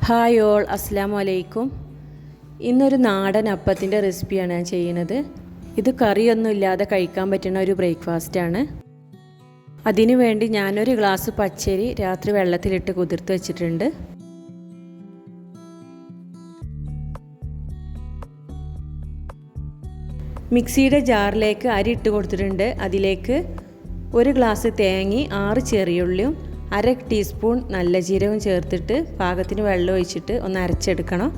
Hi all, അസ്സലാമു അലൈക്കും. ഇന്നൊരു നാടൻ അപ്പത്തിൻ്റെ റെസിപ്പിയാണ് ഞാൻ ചെയ്യുന്നത്. ഇത് കറിയൊന്നും ഇല്ലാതെ കഴിക്കാൻ പറ്റുന്ന ഒരു ബ്രേക്ക്ഫാസ്റ്റാണ്. അതിനു വേണ്ടി ഞാനൊരു ഗ്ലാസ് പച്ചരി രാത്രി വെള്ളത്തിലിട്ട് കുതിർത്ത് വെച്ചിട്ടുണ്ട്. മിക്സിയുടെ ജാറിലേക്ക് അരി ഇട്ട് കൊടുത്തിട്ടുണ്ട്. അതിലേക്ക് ഒരു ഗ്ലാസ് തേങ്ങ, 6 ചെറിയുള്ളിയും 1/2 ടീസ്പൂൺ നല്ല ജീരകവും ചേർത്തിട്ട് പാകത്തിന് വെള്ളം ഒഴിച്ചിട്ട് ഒന്ന് അരച്ചെടുക്കണം.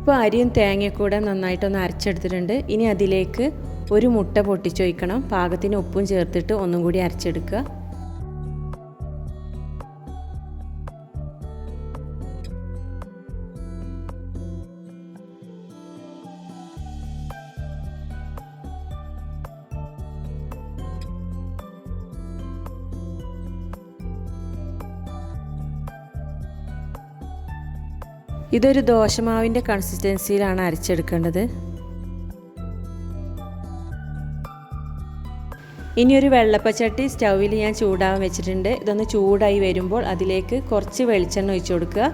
ഇപ്പോൾ അരിയും തേങ്ങയും കൂടെ നന്നായിട്ടൊന്ന് അരച്ചെടുത്തിട്ടുണ്ട്. ഇനി അതിലേക്ക് ഒരു മുട്ട പൊട്ടിച്ചൊഴിക്കണം. പാകത്തിന് ഉപ്പും ചേർത്തിട്ട് ഒന്നും കൂടി അരച്ചെടുക്കുക. ഇതൊരു ദോശമാവിൻ്റെ കൺസിസ്റ്റൻസിയിലാണ് അരച്ചെടുക്കേണ്ടത്. ഇനിയൊരു വെള്ളപ്പച്ചട്ടി സ്റ്റൗവിൽ ഞാൻ ചൂടാവാൻ വെച്ചിട്ടുണ്ട്. ഇതൊന്ന് ചൂടായി വരുമ്പോൾ അതിലേക്ക് കുറച്ച് വെളിച്ചെണ്ണ ഒഴിച്ചു കൊടുക്കുക.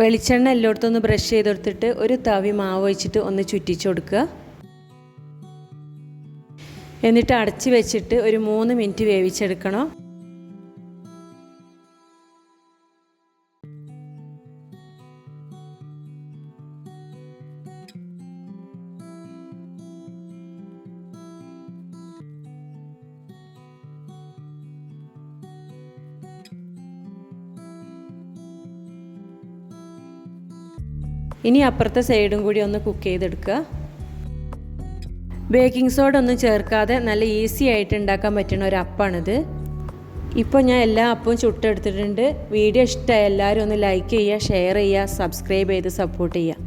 വെളിച്ചെണ്ണ എല്ലായിടത്തും ഒന്ന് ബ്രഷ് ചെയ്തെടുത്തിട്ട് ഒരു തവി മാവ് ഒഴിച്ചിട്ട് ഒന്ന് ചുറ്റിച്ചു കൊടുക്കുക. എന്നിട്ട് അടച്ച് വെച്ചിട്ട് ഒരു 3 മിനിറ്റ് വേവിച്ചെടുക്കണം. ഇനി അപ്പുറത്തെ സൈഡും കൂടി ഒന്ന് കുക്ക് ചെയ്തെടുക്കുക. ബേക്കിംഗ് സോഡ ഒന്നും ചേർക്കാതെ നല്ല ഈസി ആയിട്ട് ഉണ്ടാക്കാൻ പറ്റുന്ന ഒരു അപ്പമാണിത്. ഇപ്പോൾ ഞാൻ എല്ലാ അപ്പവും ചുട്ടെടുത്തിട്ടുണ്ട്. വീഡിയോ ഇഷ്ടമായ എല്ലാവരും ഒന്ന് ലൈക്ക് ചെയ്യുക, ഷെയർ ചെയ്യുക, സബ്സ്ക്രൈബ് ചെയ്ത് സപ്പോർട്ട് ചെയ്യുക.